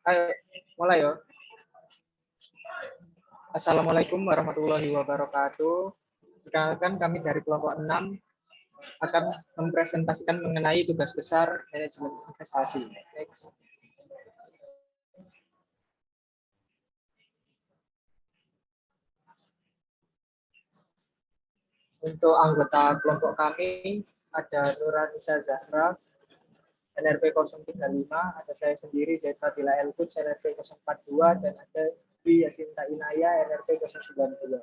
Ayo, mulai ya. Assalamualaikum warahmatullahi wabarakatuh. Perkenalkan kami dari kelompok 6 akan mempresentasikan mengenai tugas besar manajemen investasi. Next. Untuk anggota kelompok kami ada Nuranisa Zahra, NRP 035, ada saya sendiri Zeta Bila Elkut, NRP 042, dan ada Dwi Yasinta Inaya, NRP 092.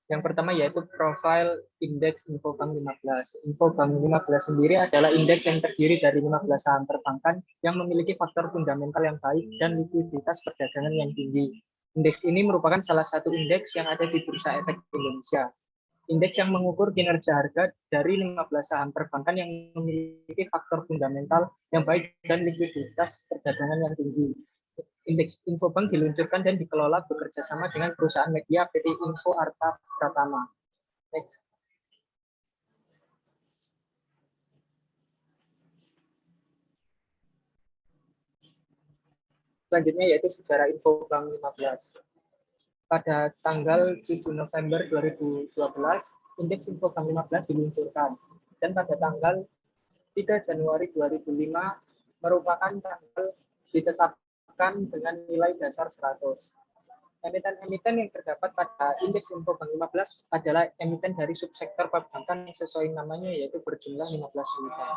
Yang pertama yaitu profil indeks Infobank 15. Infobank 15 sendiri adalah indeks yang terdiri dari 15 saham perbankan yang memiliki faktor fundamental yang baik dan likuiditas perdagangan yang tinggi. Indeks ini merupakan salah satu indeks yang ada di Bursa Efek Indonesia. Indeks yang mengukur kinerja harga dari 15 saham perbankan yang memiliki faktor fundamental yang baik dan likuiditas perdagangan yang tinggi. Indeks Infobank diluncurkan dan dikelola bekerja sama dengan perusahaan media PT Info Arta Pratama. Next. Selanjutnya yaitu sejarah Infobank 15. Pada tanggal 7 November 2012, indeks Infobank 15 diluncurkan. Dan pada tanggal 3 Januari 2005 merupakan tanggal ditetapkan dengan nilai dasar 100. Emiten-emiten yang terdapat pada indeks Infobank 15 adalah emiten dari subsektor perbankan yang sesuai namanya yaitu berjumlah 15 emiten.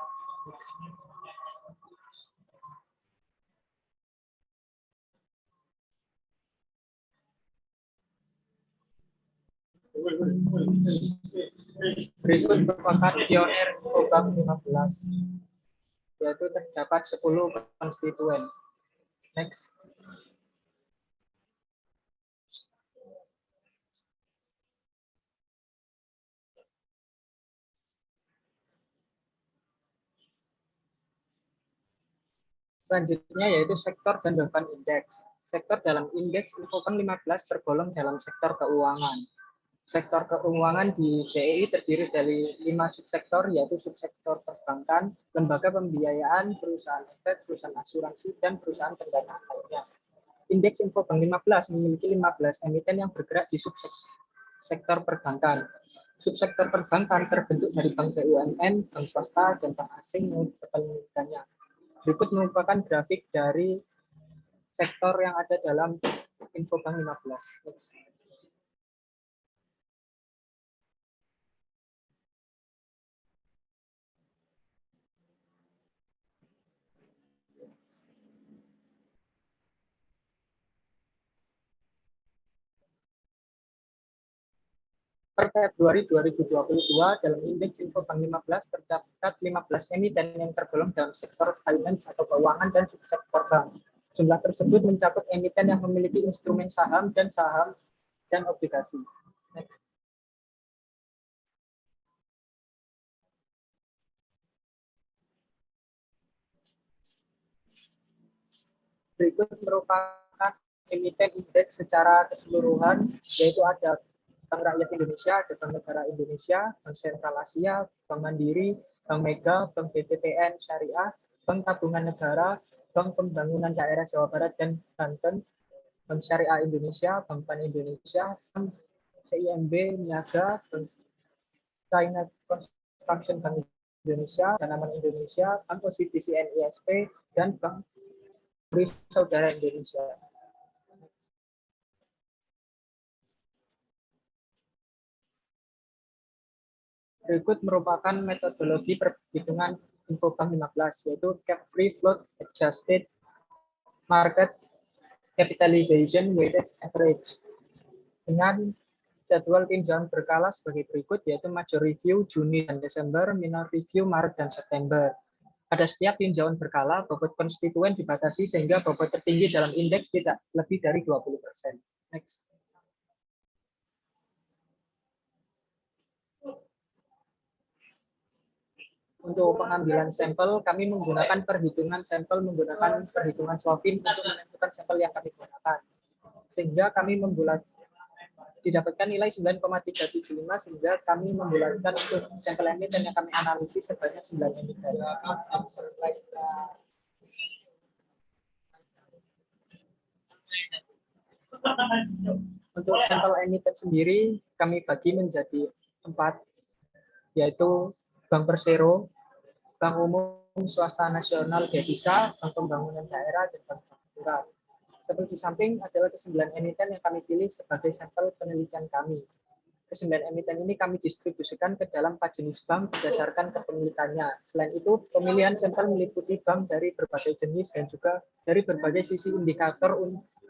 Berikut merupakan pionir Infobank 15, yaitu terdapat 10 konstituen. Next. Selanjutnya yaitu sektor dan beban indeks. Sektor dalam indeks Infobank 15 tergolong dalam sektor keuangan. Sektor keuangan di DEI terdiri dari 5 subsektor, yaitu subsektor perbankan, lembaga pembiayaan, perusahaan efek, perusahaan asuransi, dan perusahaan pendanaan lainnya. Indeks Infobank 15 memiliki 15 emiten yang bergerak di subsektor perbankan. Subsektor perbankan terbentuk dari bank BUMN, bank swasta, dan bank asing yang kepemilikannya. Berikut merupakan grafik dari sektor yang ada dalam Infobank 15. Per Februari 2022 dalam indeks Infobank 15 tercatat 15 emiten yang tergolong dalam sektor finance atau keuangan dan subsektor bank. Jumlah tersebut mencakup emiten yang memiliki instrumen saham dan obligasi. Next. Berikut merupakan emiten indeks secara keseluruhan, yaitu ada Bank Rakyat Indonesia, ada Bank Negara Indonesia, Bank Sentral Asia, Bank Mandiri, Bank Mega, Bank BTPN Syariah, Bank Tabungan Negara, Bank Pembangunan Daerah Jawa Barat dan Banten, Bank Syariah Indonesia, Bank Pan Indonesia, Bank CIMB Niaga, Bank China Construction Bank Indonesia, Tanaman Indonesia, Bank OCBC NISP, dan Bank Bri Saudara Indonesia. Berikut merupakan metodologi perhitungan Infobank 15, yaitu Cap Free Float Adjusted Market Capitalization Weighted Average. Dengan jadwal tinjauan berkala sebagai berikut, yaitu Major Review Juni dan Desember, Minor Review Maret dan September. Pada setiap tinjauan berkala, bobot konstituen dibatasi sehingga bobot tertinggi dalam indeks tidak lebih dari 20%. Next. Untuk pengambilan sampel, kami menggunakan perhitungan sampel menggunakan perhitungan Slovin untuk menentukan sampel yang kami gunakan. Sehingga kami membuat didapatkan nilai 9,375 sehingga kami membulatkan untuk sampel emiten yang kami analisis sebanyak 9 emiten. Untuk sampel emiten sendiri kami bagi menjadi 4, yaitu Bank Persero, Bank Umum Swasta Nasional Devisa, Bank Pembangunan Daerah, dan Bank Sentral. Seperti di samping adalah ke-9 emiten yang kami pilih sebagai sampel penelitian kami. Ke-9 emiten ini kami distribusikan ke dalam 4 jenis bank berdasarkan kepemilikannya. Selain itu, pemilihan sampel meliputi bank dari berbagai jenis dan juga dari berbagai sisi indikator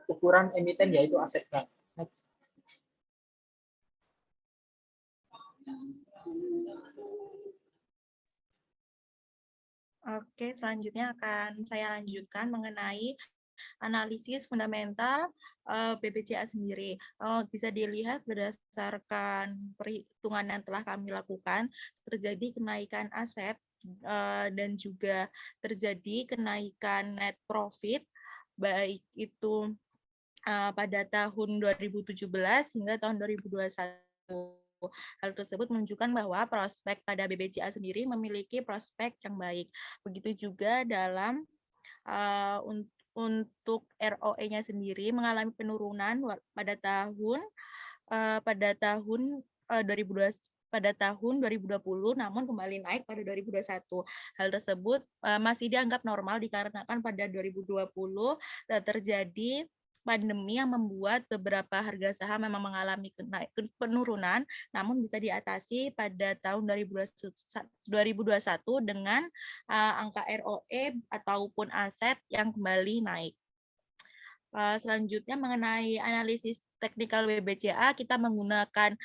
ukuran emiten, yaitu aset bank. Next. Oke, selanjutnya akan saya lanjutkan mengenai analisis fundamental BBCA sendiri. Bisa dilihat berdasarkan perhitungan yang telah kami lakukan, terjadi kenaikan aset dan juga terjadi kenaikan net profit, baik itu pada tahun 2017 hingga tahun 2021. Hal tersebut menunjukkan bahwa prospek pada BBCA sendiri memiliki prospek yang baik. Begitu juga dalam untuk ROE-nya sendiri mengalami penurunan pada tahun 2020, namun kembali naik pada 2021. Hal tersebut masih dianggap normal dikarenakan pada 2020 terjadi pandemi yang membuat beberapa harga saham memang mengalami penurunan, namun bisa diatasi pada tahun 2021 dengan angka ROE ataupun aset yang kembali naik. Selanjutnya mengenai analisis teknikal BBCA, kita menggunakan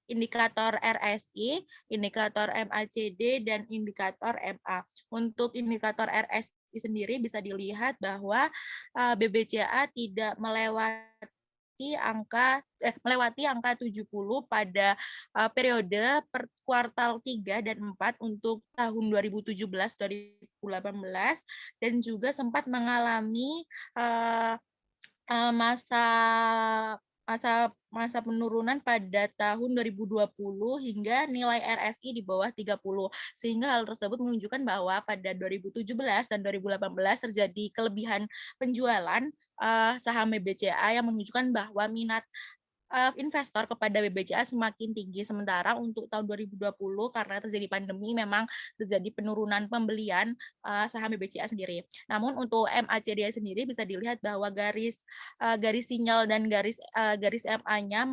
indikator RSI, indikator MACD, dan indikator MA. Untuk indikator RSI sendiri bisa dilihat bahwa BBCA tidak melewati angka 70 pada periode per kuartal 3 dan 4 untuk tahun 2017-2018, dan juga sempat mengalami masa penurunan pada tahun 2020 hingga nilai RSI di bawah 30, sehingga hal tersebut menunjukkan bahwa pada 2017 dan 2018 terjadi kelebihan penjualan saham BBCA yang menunjukkan bahwa minat investor kepada BBCA semakin tinggi. Sementara untuk tahun 2020 karena terjadi pandemi memang terjadi penurunan pembelian saham BBCA sendiri. Namun untuk MACD sendiri bisa dilihat bahwa garis sinyal dan garis MA-nya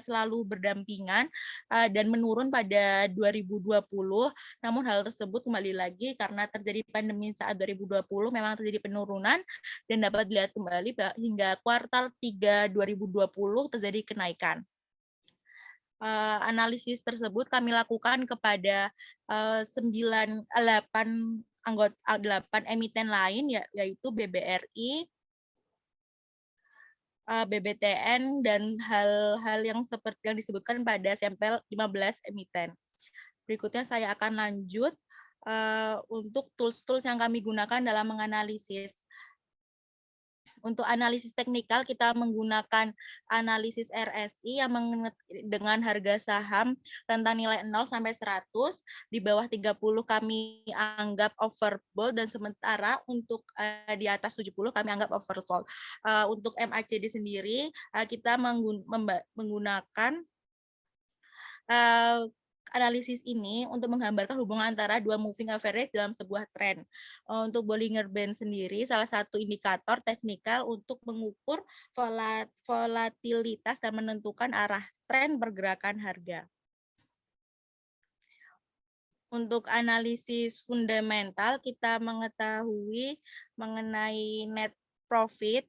selalu berdampingan dan menurun pada 2020. Namun hal tersebut kembali lagi karena terjadi pandemi saat 2020 memang terjadi penurunan, dan dapat dilihat kembali hingga kuartal 3 2020 terjadi kenaikan. Analisis tersebut kami lakukan kepada 8 emiten lain, yaitu BBRI, BBTN, dan hal-hal yang seperti yang disebutkan pada sampel 15 emiten. Berikutnya saya akan lanjut untuk tools-tools yang kami gunakan dalam menganalisis. Untuk analisis teknikal kita menggunakan analisis RSI yang dengan harga saham rentang nilai 0 sampai 100, di bawah 30 kami anggap overbought, dan sementara untuk di atas 70 kami anggap oversold. Untuk MACD sendiri kita menggunakan analisis ini untuk menggambarkan hubungan antara dua moving average dalam sebuah tren. Untuk Bollinger Band sendiri salah satu indikator teknikal untuk mengukur volatilitas dan menentukan arah tren pergerakan harga. Untuk analisis fundamental kita mengetahui mengenai net profit,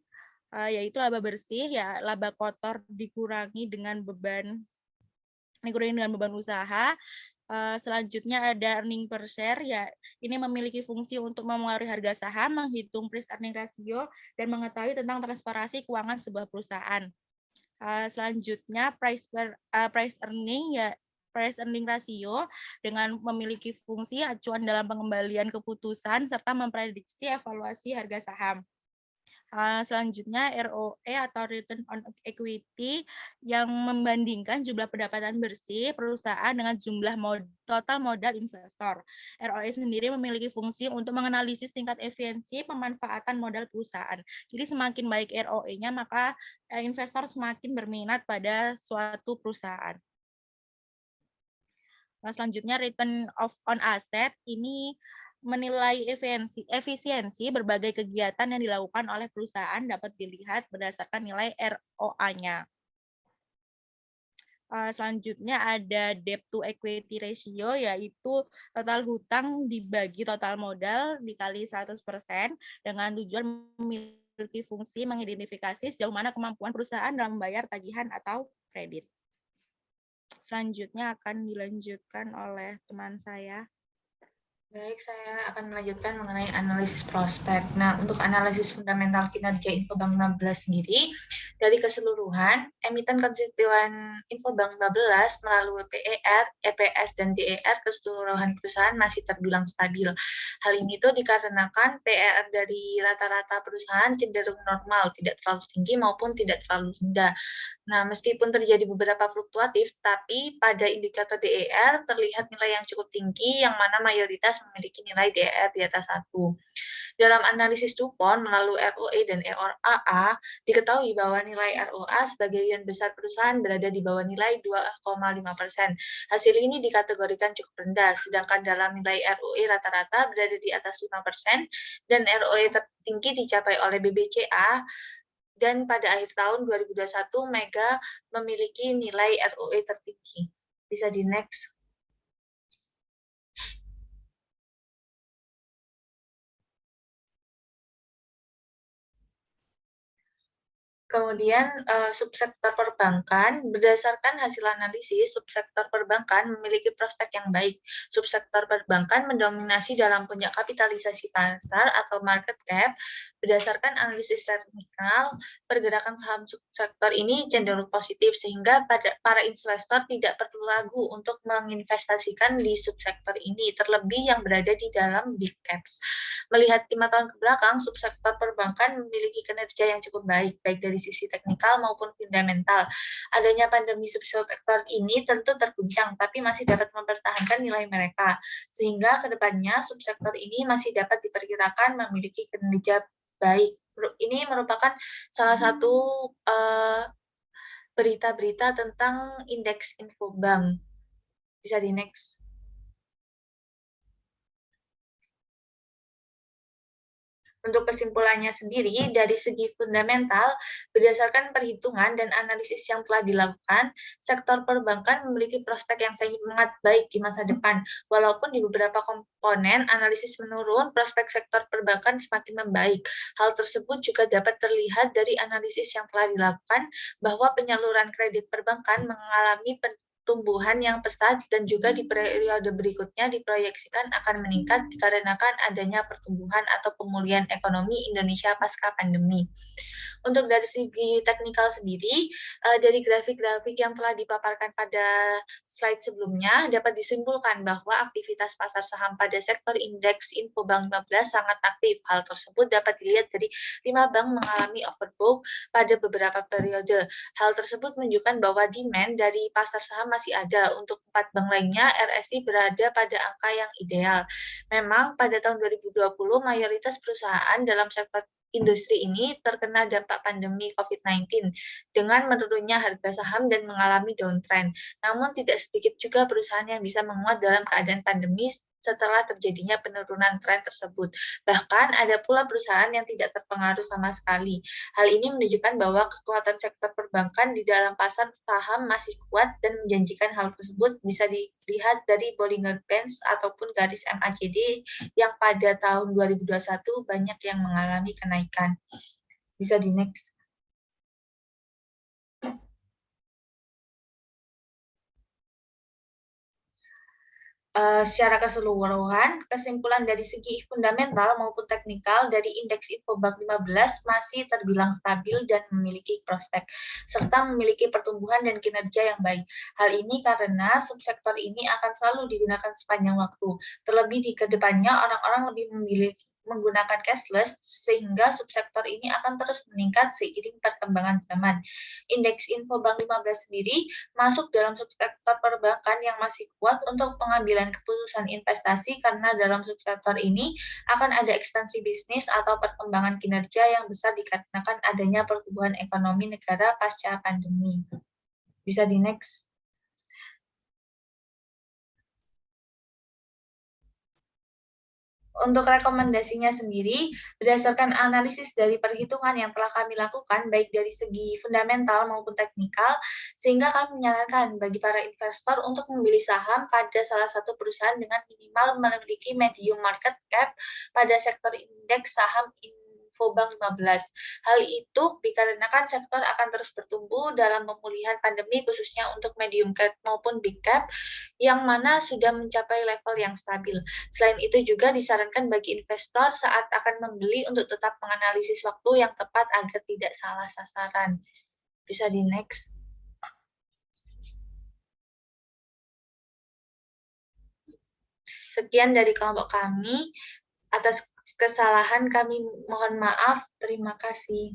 yaitu laba bersih, laba kotor dikurangi dengan beban usaha. Selanjutnya ada earning per share, ini memiliki fungsi untuk memengaruhi harga saham, menghitung price earning ratio, dan mengetahui tentang transparansi keuangan sebuah perusahaan. Selanjutnya price earning ratio dengan memiliki fungsi acuan dalam pengembalian keputusan serta memprediksi evaluasi harga saham. Selanjutnya ROE atau Return on Equity yang membandingkan jumlah pendapatan bersih perusahaan dengan jumlah total modal investor. ROE sendiri memiliki fungsi untuk menganalisis tingkat efisiensi pemanfaatan modal perusahaan. Jadi semakin baik ROE-nya, maka investor semakin berminat pada suatu perusahaan. Selanjutnya return on asset ini menilai efisiensi berbagai kegiatan yang dilakukan oleh perusahaan dapat dilihat berdasarkan nilai ROA-nya. Selanjutnya ada debt to equity ratio, yaitu total hutang dibagi total modal dikali 100% dengan tujuan memiliki fungsi mengidentifikasi sejauh mana kemampuan perusahaan dalam membayar tagihan atau kredit. Selanjutnya akan dilanjutkan oleh teman saya. Baik, saya akan melanjutkan mengenai analisis prospek. Nah, untuk analisis fundamental kinerja Infobank 15 sendiri, dari keseluruhan, emiten konstituen Infobank 15 melalui PER, EPS, dan DER keseluruhan perusahaan masih terbilang stabil. Hal ini tuh dikarenakan PER dari rata-rata perusahaan cenderung normal, tidak terlalu tinggi maupun tidak terlalu rendah. Nah, meskipun terjadi beberapa fluktuatif, tapi pada indikator DER terlihat nilai yang cukup tinggi, yang mana mayoritas memiliki nilai DER di atas 1. Dalam analisis DuPont melalui ROE dan ROA, diketahui bahwa nilai ROA sebagian besar perusahaan berada di bawah nilai 2,5%. Hasil ini dikategorikan cukup rendah, sedangkan dalam nilai ROE rata-rata berada di atas 5%, dan ROE tertinggi dicapai oleh BBCA, dan pada akhir tahun 2021, Mega memiliki nilai ROE tertinggi. Bisa di next. Kemudian subsektor perbankan, berdasarkan hasil analisis, subsektor perbankan memiliki prospek yang baik. Subsektor perbankan mendominasi dalam puncak kapitalisasi pasar atau market cap. Berdasarkan analisis teknikal, pergerakan saham subsektor ini cenderung positif, sehingga para investor tidak perlu ragu untuk menginvestasikan di subsektor ini, terlebih yang berada di dalam big caps. Melihat 5 tahun ke belakang, subsektor perbankan memiliki kinerja yang cukup baik, baik dari sisi teknikal maupun fundamental. Adanya pandemi subsektor ini tentu terguncang, tapi masih dapat mempertahankan nilai mereka, sehingga kedepannya subsektor ini masih dapat diperkirakan memiliki kinerja baik. Ini merupakan salah satu berita-berita tentang indeks Infobank. Bisa di next. Untuk kesimpulannya sendiri, dari segi fundamental, berdasarkan perhitungan dan analisis yang telah dilakukan, sektor perbankan memiliki prospek yang sangat baik di masa depan. Walaupun di beberapa komponen analisis menurun, prospek sektor perbankan semakin membaik. Hal tersebut juga dapat terlihat dari analisis yang telah dilakukan, bahwa penyaluran kredit perbankan mengalami tumbuhan yang pesat, dan juga di periode berikutnya diproyeksikan akan meningkat dikarenakan adanya pertumbuhan atau pemulihan ekonomi Indonesia pasca pandemi. Untuk dari segi teknikal sendiri, dari grafik-grafik yang telah dipaparkan pada slide sebelumnya, dapat disimpulkan bahwa aktivitas pasar saham pada sektor indeks Infobank 15 sangat aktif. Hal tersebut dapat dilihat dari 5 bank mengalami overbook pada beberapa periode. Hal tersebut menunjukkan bahwa demand dari pasar saham masih ada. Untuk 4 bank lainnya, RSI berada pada angka yang ideal. Memang pada tahun 2020, mayoritas perusahaan dalam sektor industri ini terkena dampak pandemi COVID-19 dengan menurunnya harga saham dan mengalami downtrend. Namun tidak sedikit juga perusahaan yang bisa menguat dalam keadaan pandemi setelah terjadinya penurunan tren tersebut. Bahkan ada pula perusahaan yang tidak terpengaruh sama sekali. Hal ini menunjukkan bahwa kekuatan sektor perbankan di dalam pasar saham masih kuat, dan menjanjikan hal tersebut bisa dilihat dari Bollinger Bands ataupun garis MACD yang pada tahun 2021 banyak yang mengalami kenaikan. Bisa di next. Secara keseluruhan, kesimpulan dari segi fundamental maupun teknikal dari indeks Infobank 15 masih terbilang stabil dan memiliki prospek, serta memiliki pertumbuhan dan kinerja yang baik. Hal ini karena subsektor ini akan selalu digunakan sepanjang waktu. Terlebih di kedepannya, orang-orang lebih menggunakan cashless, sehingga subsektor ini akan terus meningkat seiring perkembangan zaman. Indeks Infobank 15 sendiri masuk dalam subsektor perbankan yang masih kuat untuk pengambilan keputusan investasi karena dalam subsektor ini akan ada ekspansi bisnis atau perkembangan kinerja yang besar dikarenakan adanya pertumbuhan ekonomi negara pasca pandemi. Bisa di next. Untuk rekomendasinya sendiri, berdasarkan analisis dari perhitungan yang telah kami lakukan, baik dari segi fundamental maupun teknikal, sehingga kami menyarankan bagi para investor untuk membeli saham pada salah satu perusahaan dengan minimal memiliki medium market cap pada sektor indeks saham Infobank 15. Hal itu dikarenakan sektor akan terus bertumbuh dalam pemulihan pandemi, khususnya untuk medium cap maupun big cap, yang mana sudah mencapai level yang stabil. Selain itu juga disarankan bagi investor saat akan membeli untuk tetap menganalisis waktu yang tepat agar tidak salah sasaran. Bisa di next. Sekian dari kelompok kami. Atas kesalahan kami mohon maaf. Terima kasih.